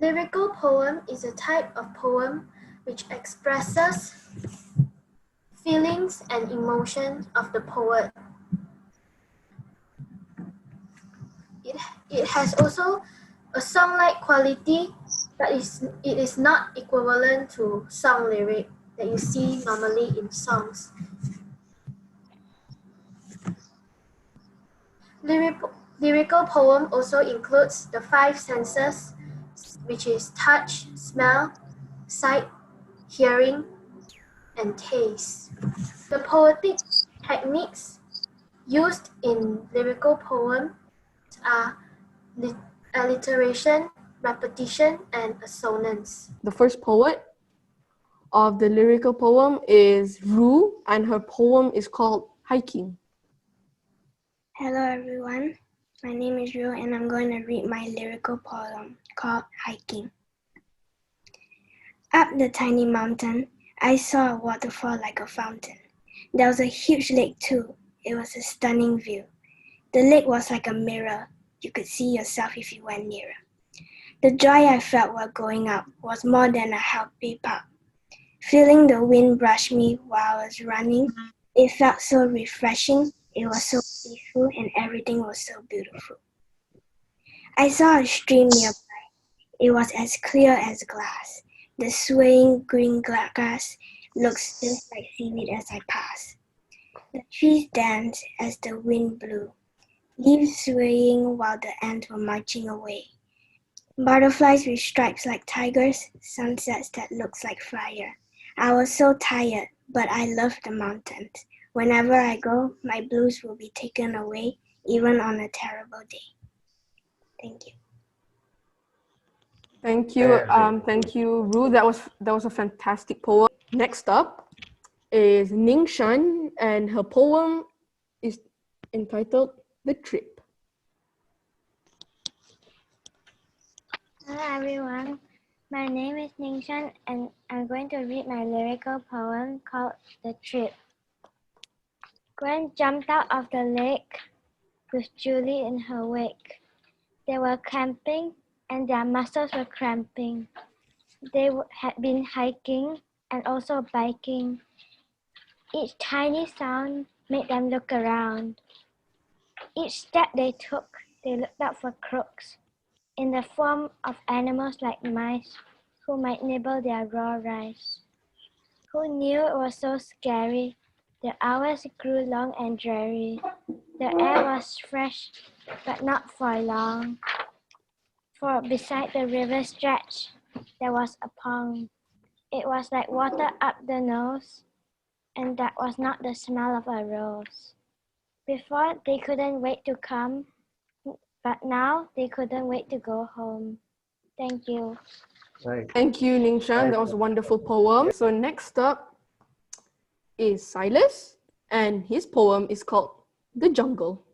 Lyrical poem is a type of poem which expresses feelings and emotions of the poet. It has also a song-like quality, but it is not equivalent to song lyric that you see normally in songs. Lyrical poem also includes the five senses, which is touch, smell, sight, hearing, and taste. The poetic techniques used in lyrical poems are alliteration, repetition, and assonance. The first poet of the lyrical poem is Ru, and her poem is called Hiking. Hello everyone, my name is Ru and I'm going to read my lyrical poem called Hiking. Up the tiny mountain, I saw a waterfall like a fountain. There was a huge lake too. It was a stunning view. The lake was like a mirror. You could see yourself if you went nearer. The joy I felt while going up was more than a healthy pop. Feeling the wind brush me while I was running, it felt so refreshing. It was so peaceful and everything was so beautiful. I saw a stream nearby. It was as clear as glass. The swaying green grass looks just like seaweed as I pass. The trees danced as the wind blew, leaves swaying while the ants were marching away. Butterflies with stripes like tigers, sunsets that looks like fire. I was so tired, but I love the mountains. Whenever I go, my blues will be taken away, even on a terrible day. Thank you. Thank you, Ru. That was a fantastic poem. Next up is Ning Shan, and her poem is entitled The Trip. Hello everyone, my name is Ningshan and I'm going to read my lyrical poem called The Trip. Gwen jumped out of the lake with Julie in her wake. They were camping and their muscles were cramping. They had been hiking and also biking. Each tiny sound made them look around. Each step they took, they looked out for crooks in the form of animals like mice who might nibble their raw rice. Who knew it was so scary? The hours grew long and dreary. The air was fresh, but not for long. For beside the river stretch, there was a pond. It was like water up the nose, and that was not the smell of a rose. Before, they couldn't wait to come, but now they couldn't wait to go home. Thank you. Right. Thank you, Ning Shan. That was a wonderful poem. So next up is Silas, and his poem is called The Jungle.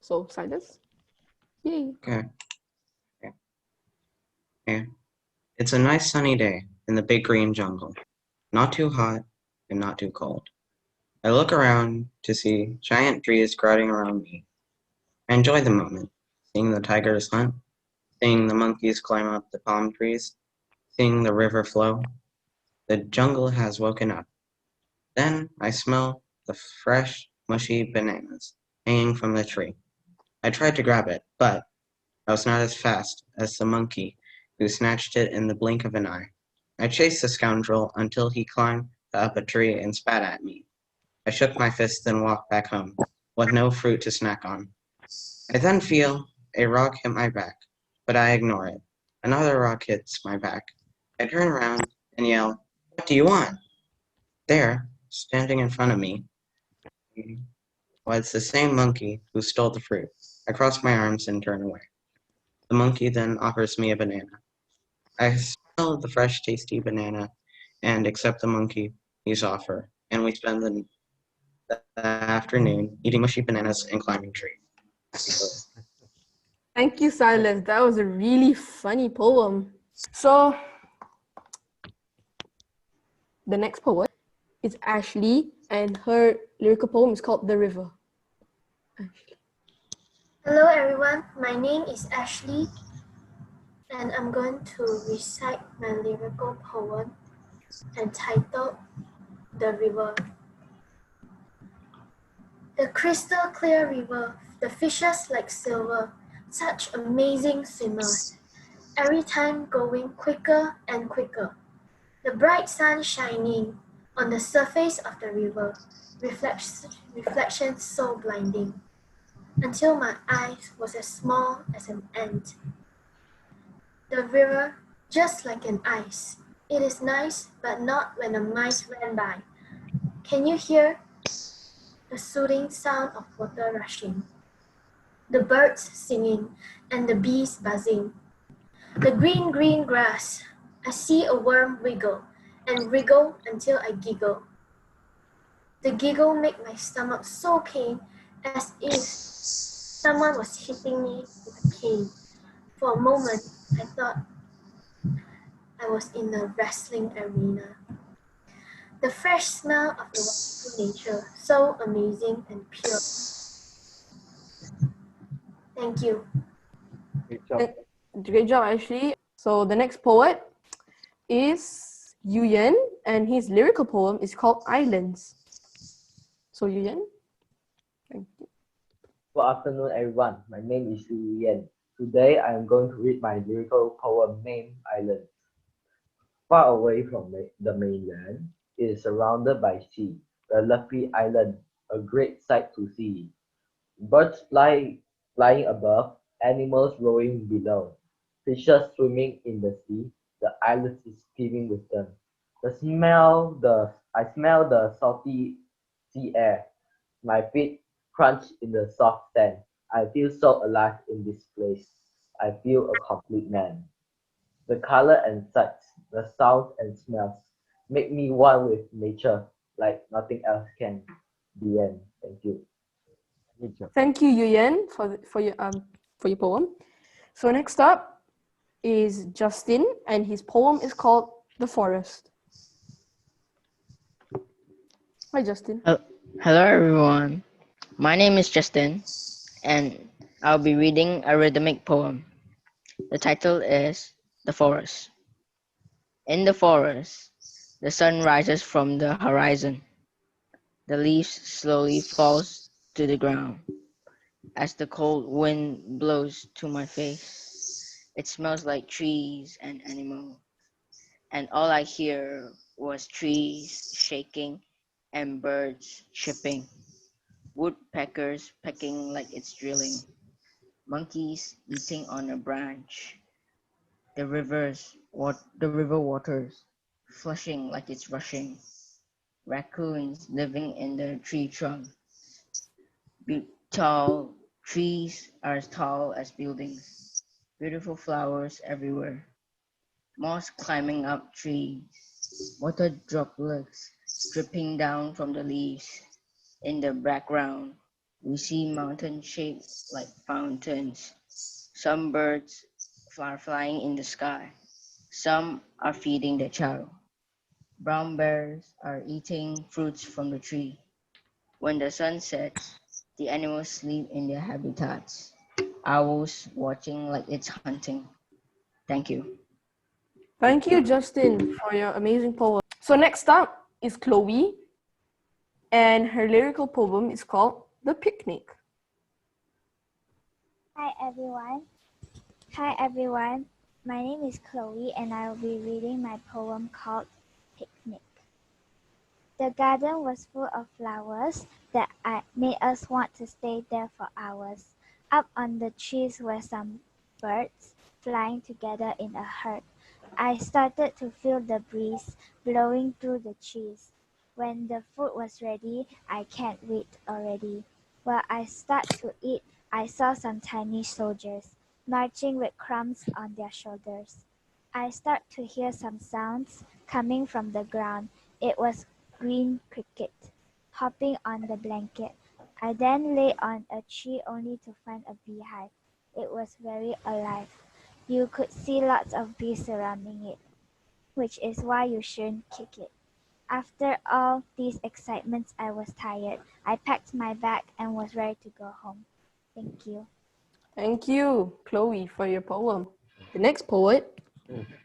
So Silas, yay. Okay. It's a nice sunny day in the big green jungle. Not too hot and not too cold. I look around to see giant trees crowding around me. I enjoy the moment, seeing the tigers hunt, seeing the monkeys climb up the palm trees, seeing the river flow. The jungle has woken up. Then I smell the fresh, mushy bananas hanging from the tree. I tried to grab it, but I was not as fast as the monkey who snatched it in the blink of an eye. I chased the scoundrel until he climbed up a tree and spat at me. I shook my fist and walked back home, with no fruit to snack on. I then feel a rock hit my back, but I ignore it. Another rock hits my back. I turn around and yell, "What do you want?" There, standing in front of me, was the same monkey who stole the fruit. I cross my arms and turn away. The monkey then offers me a banana. I smell the fresh, tasty banana and accept the monkey's offer, and we spend the afternoon eating mushy bananas and climbing trees. Thank you, Silas. That was a really funny poem. So the next poet is Ashley, and her lyrical poem is called The River. Hello everyone, my name is Ashley and I'm going to recite my lyrical poem entitled The River. The crystal clear river, the fishes like silver, such amazing swimmers, every time going quicker and quicker. The bright sun shining on the surface of the river, reflections so blinding, until my eyes was as small as an ant. The river, just like an ice. It is nice, but not when a mice ran by. Can you hear the soothing sound of water rushing? The birds singing and the bees buzzing. The green, green grass. I see a worm wiggle and wriggle until I giggle. The giggle make my stomach so pain as if someone was hitting me with a cane. For a moment, I thought I was in a wrestling arena. The fresh smell of the wonderful nature, so amazing and pure. Thank you. Great job, Ashley. So the next poet is Yu Yan, and his lyrical poem is called Islands. So Yu Yan. Thank you. Good afternoon, everyone. My name is Yu Yan. Today, I am going to read my lyrical poem named Islands. Far away from the mainland, it is surrounded by sea, a lovely island, a great sight to see. Birds flying above, animals rowing below, fishes swimming in the sea. The island is teeming with them. I smell the salty sea air. My feet crunch in the soft sand. I feel so alive in this place. I feel a complete man. The color and sights, the sounds and smells make me one with nature like nothing else can. The end. Thank you. Thank you, Yu Yan, for your poem. So next up is Justin, and his poem is called The Forest. Hi, Justin. Hello everyone, my name is Justin and I'll be reading a rhythmic poem. The title is The Forest. In the forest, the sun rises from the horizon. The leaves slowly falls to the ground as the cold wind blows to my face. It smells like trees and animals, and all I hear was trees shaking and birds chirping. Woodpeckers pecking like it's drilling, monkeys eating on a branch, the river waters flushing like it's rushing, raccoons living in the tree trunk. Tall trees are as tall as buildings, beautiful flowers everywhere, moss climbing up trees, water droplets dripping down from the leaves. In the background, we see mountains shaped like fountains. Some birds are flying in the sky. Some are feeding their child. Brown bears are eating fruits from the tree. When the sun sets, the animals sleep in their habitats. Owls watching like it's hunting. Thank you. Thank you, Justin, for your amazing poem. So next up is Chloe, and her lyrical poem is called The Picnic. Hi everyone. My name is Chloe and I will be reading my poem called Picnic. The garden was full of flowers that made us want to stay there for hours. Up on the trees were some birds flying together in a herd. I started to feel the breeze blowing through the trees. When the food was ready, I can't wait already. While I start to eat, I saw some tiny soldiers marching with crumbs on their shoulders. I start to hear some sounds coming from the ground. It was green cricket hopping on the blanket. I then lay on a tree only to find a beehive. It was very alive. You could see lots of bees surrounding it, which is why you shouldn't kick it. After all these excitements, I was tired. I packed my bag and was ready to go home. Thank you. Thank you, Chloe, for your poem. So next up is Alex, and his poem is called The Forest. Hi everyone. My name is Alex and I will be reading my poem called The Forest. In the forest, the sun rises from the horizon. The leaves slowly fall to the ground as the cold wind blows to my face. It smells like trees and animals, The next poet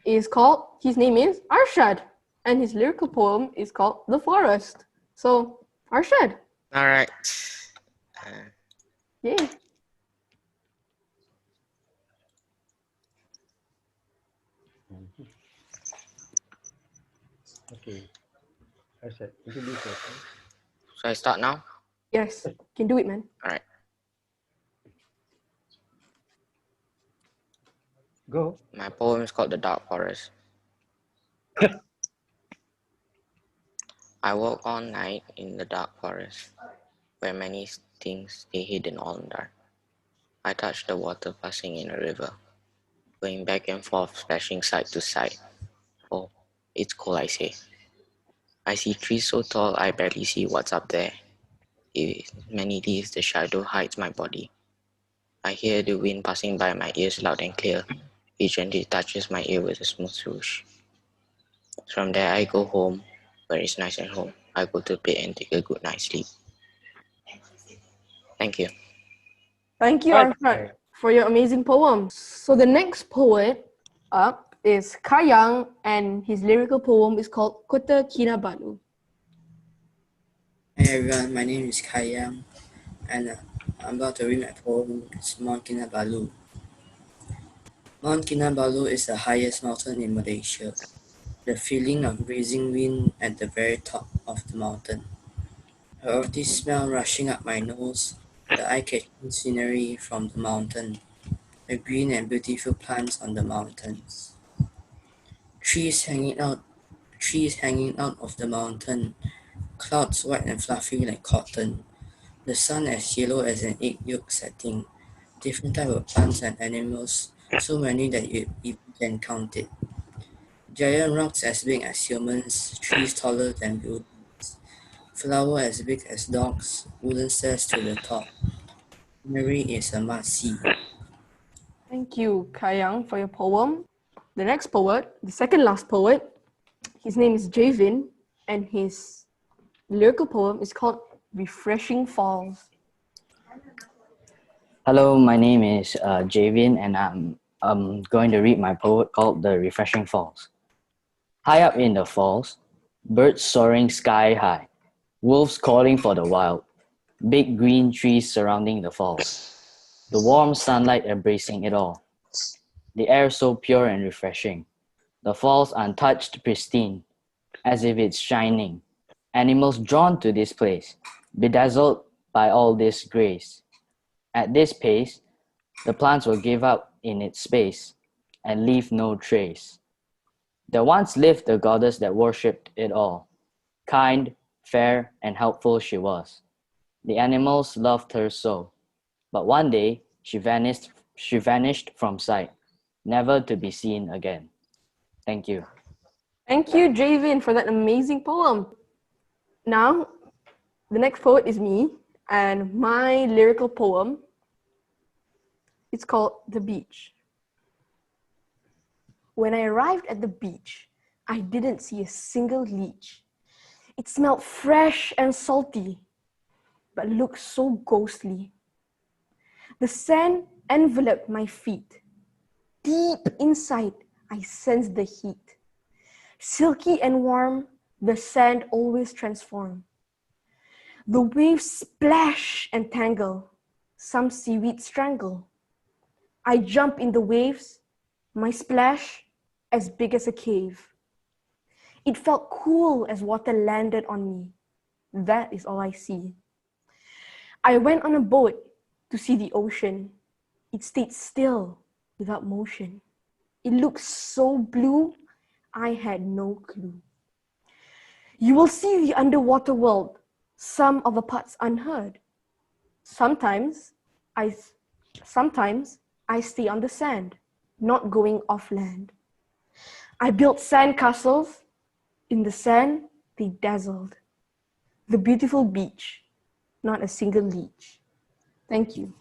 is called, his name is Arshad, and his lyrical poem is called The Forest. So, Arshad. All right. Yay. Okay. I said, introduce yourself. Should I start now? Yes, can do it, man. All right. Go. My poem is called The Dark Forest. I walk all night in the dark forest, where many things stay hidden all in dark. I touch the water passing in a river, going back and forth, splashing side to side. Oh, it's cold, I say. I see trees so tall I barely see what's up there. In many leaves the shadow hides my body. I hear the wind passing by my ears loud and clear. It gently touches my ear with a smooth swoosh. From there I go home, where it's nice and home. I go to bed and take a good night's sleep. Thank you. Thank you, Arshad, for your amazing poem. So the next poet up is Kayang, and his lyrical poem is called Kota Kinabalu. Hi everyone, my name is Kayang, and I'm about to read my poem, it's Mount Kinabalu. Mount Kinabalu is the highest mountain in Malaysia. The feeling of breezing wind at the very top of the mountain. The earthy smell rushing up my nose, the eye-catching scenery from the mountain, the green and beautiful plants on the mountains. Trees hanging out of the mountain, clouds white and fluffy like cotton, the sun as yellow as an egg yolk setting, different type of plants and animals, so many that you even can count it. Giant rocks as big as humans, trees taller than buildings, flower as big as dogs, wooden stairs to the top. Mary is a must-see. Thank you, Kayang, for your poem. The next poet, the second last poet, his name is Javin, and his lyrical poem is called Refreshing Falls. Hello, my name is Javin, and I'm going to read my poem called The Refreshing Falls. High up in the falls, birds soaring sky high, wolves calling for the wild, big green trees surrounding the falls, the warm sunlight embracing it all, the air so pure and refreshing, the falls untouched, pristine, as if it's shining, animals drawn to this place, bedazzled by all this grace. At this pace, the plants will give up in its space and leave no trace. There once lived the goddess that worshipped it all. Kind, fair, and helpful she was. The animals loved her so. But one day she vanished from sight, never to be seen again. Thank you. Thank you, Javin, for that amazing poem. Now, the next poet is me, and my lyrical poem is called The Beach. When I arrived at the beach, I didn't see a single leech. It smelled fresh and salty, but looked so ghostly. The sand enveloped my feet. Deep inside, I sensed the heat. Silky and warm, the sand always transformed. The waves splash and tangle, some seaweed strangle. I jump in the waves, my splash as big as a cave. It felt cool as water landed on me. That is all I see. I went on a boat to see the ocean. It stayed still without motion. It looked so blue, I had no clue. You will see the underwater world, some of the parts unheard. Sometimes I stay on the sand, not going off land. I built sand castles. In the sand, they dazzled. The beautiful beach, not a single leech. Thank you.